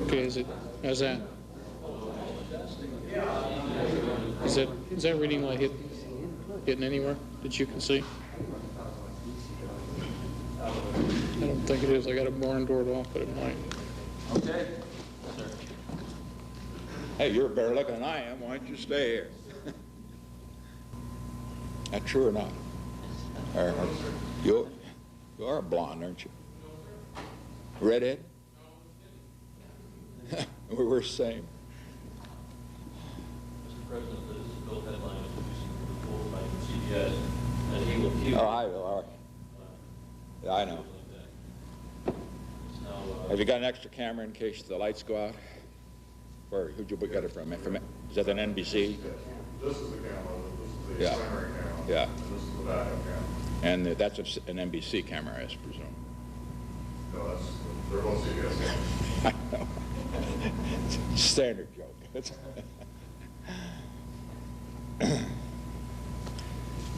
Okay, how's that? Is that reading light hitting anywhere that you can see? I don't think it is. I got a barn door off, but it might. Okay. Sir. Hey, you're better looking than I am. Why don't you stay here? That true or not? You are a blonde, aren't you? Redhead? We're the same. Mr. President, this is Bill Headline introducing the full by CBS, and he will cue. Oh, I will. All right. Yeah, I know. Have you got an extra camera in case the lights go out? Who'd you get it from? Is that an NBC? This is the camera. This is the primary camera. Yeah. And this is the backup camera. And that's an NBC camera, I presume. No, they're both CBS cameras. I know. Standard joke.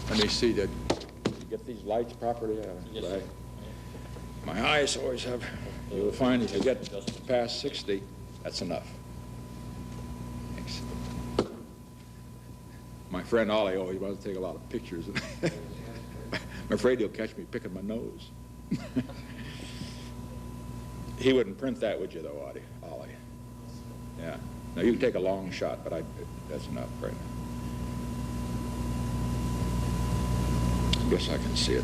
Let me see that. Get these lights properly. Yes, my eyes always have. You'll find if you get past 60, that's enough. Thanks. My friend Ollie always wants to take a lot of pictures. I'm afraid he'll catch me picking my nose. He wouldn't print that, would you, though, Ollie? Yeah. Now, you can take a long shot, but that's enough right now. I guess I can see it.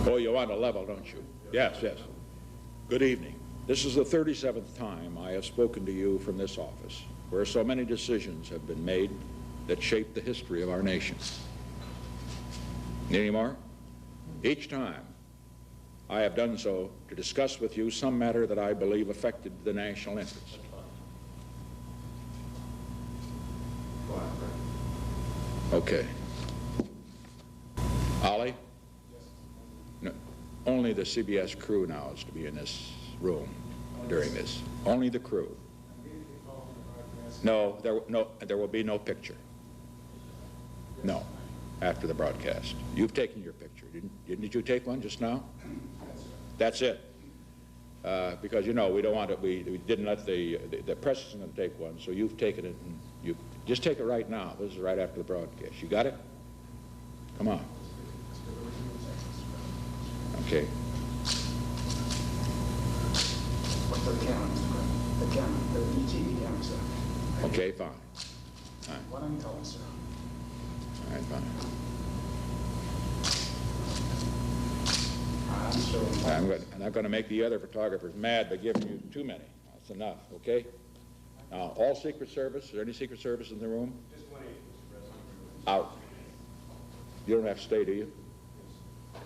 Oh, you want a level, don't you? Yes, yes. Good evening. This is the 37th time I have spoken to you from this office, where so many decisions have been made that shape the history of our nation. Need any more? Each time, I have done so to discuss with you some matter that I believe affected the national interest. Okay. Ollie? No, only the CBS crew now is to be in this room during this. Only the crew. No, there will be no picture. No, after the broadcast. You've taken your picture. Didn't you take one just now? That's it. Because, you know, we don't want it, we didn't let the press isn't going to take one, so you've taken it, and you just take it right now. This is right after the broadcast. You got it? Come on. Okay. The camera, the TV camera, sir. Okay, fine. All right. What I'm told, sir. All right, fine. I'm sure. I'm not going to make the other photographers mad by giving you too many. That's enough, okay? Now, all Secret Service, is there any Secret Service in the room? Just 1 agent, Mr. President. Out. You don't have to stay, do you?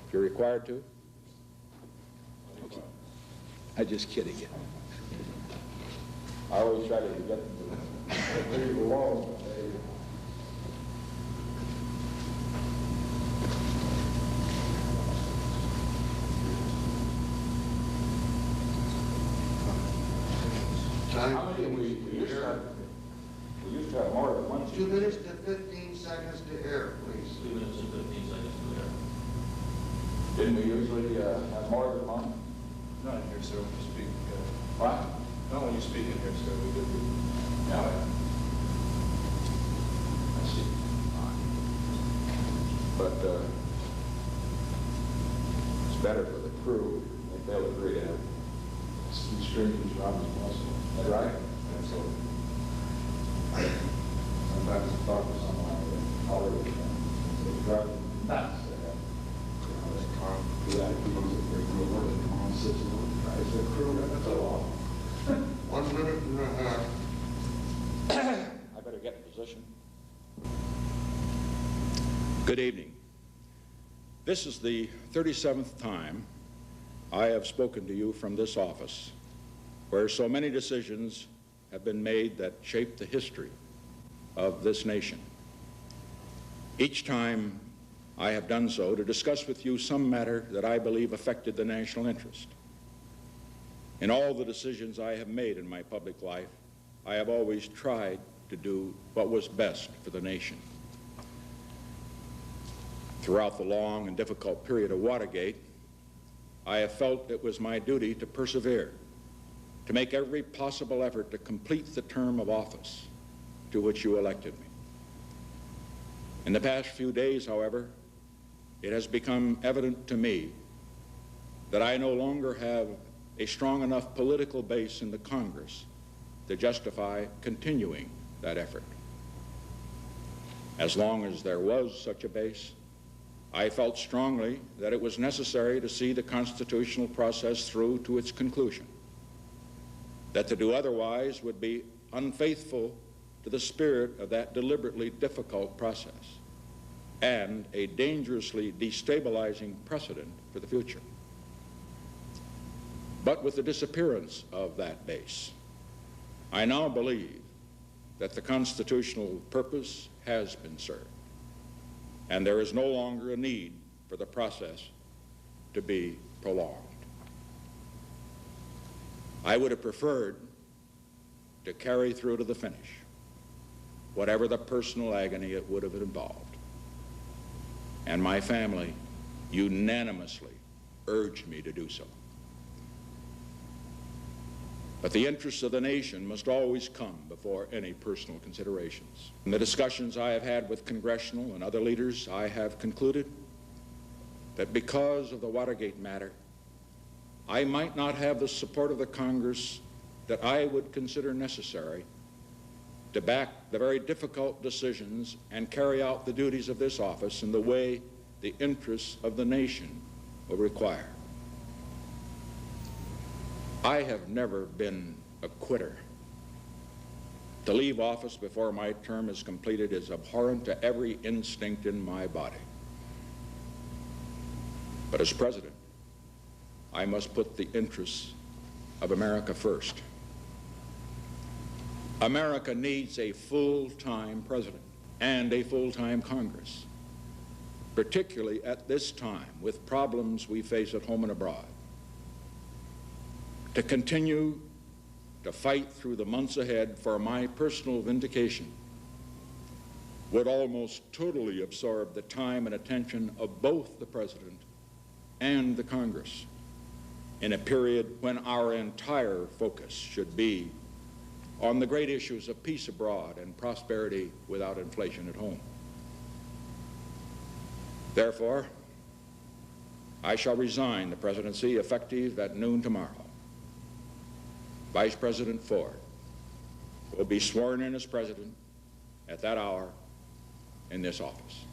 If you're required to? Okay. I'm just kidding you. I always try to get them to leave alone. How many we used to have more than one. 2 minutes to 15 seconds to air, please. 2 minutes and 15 seconds to there. Didn't we usually have more than one? Not in here, sir, when you speak. What? Not when you speak in here, sir. We did. No. I see. But it's better for the crew if they'll agree to have some strings around as possible. Is that right? Absolutely. Sometimes I talk to someone already they drive them nuts to have, this car, VIPs that bring over and come on, sits and tries their crew, that's all. 1 minute and a half. I better get in position. Good evening. This is the 37th time I have spoken to you from this office, where so many decisions have been made that shape the history of this nation. Each time I have done so to discuss with you some matter that I believe affected the national interest. In all the decisions I have made in my public life, I have always tried to do what was best for the nation. Throughout the long and difficult period of Watergate, I have felt it was my duty to persevere, to make every possible effort to complete the term of office to which you elected me. In the past few days, however, it has become evident to me that I no longer have a strong enough political base in the Congress to justify continuing that effort. As long as there was such a base, I felt strongly that it was necessary to see the constitutional process through to its conclusion, that to do otherwise would be unfaithful to the spirit of that deliberately difficult process and a dangerously destabilizing precedent for the future. But with the disappearance of that base, I now believe that the constitutional purpose has been served, and there is no longer a need for the process to be prolonged. I would have preferred to carry through to the finish, whatever the personal agony it would have involved. And my family unanimously urged me to do so. But the interests of the nation must always come before any personal considerations. In the discussions I have had with congressional and other leaders, I have concluded that because of the Watergate matter, I might not have the support of the Congress that I would consider necessary to back the very difficult decisions and carry out the duties of this office in the way the interests of the nation will require. I have never been a quitter. To leave office before my term is completed is abhorrent to every instinct in my body. But as president, I must put the interests of America first. America needs a full-time president and a full-time Congress, particularly at this time with problems we face at home and abroad. To continue to fight through the months ahead for my personal vindication would almost totally absorb the time and attention of both the President and the Congress in a period when our entire focus should be on the great issues of peace abroad and prosperity without inflation at home. Therefore, I shall resign the presidency effective at noon tomorrow. Vice President Ford will be sworn in as president at that hour in this office.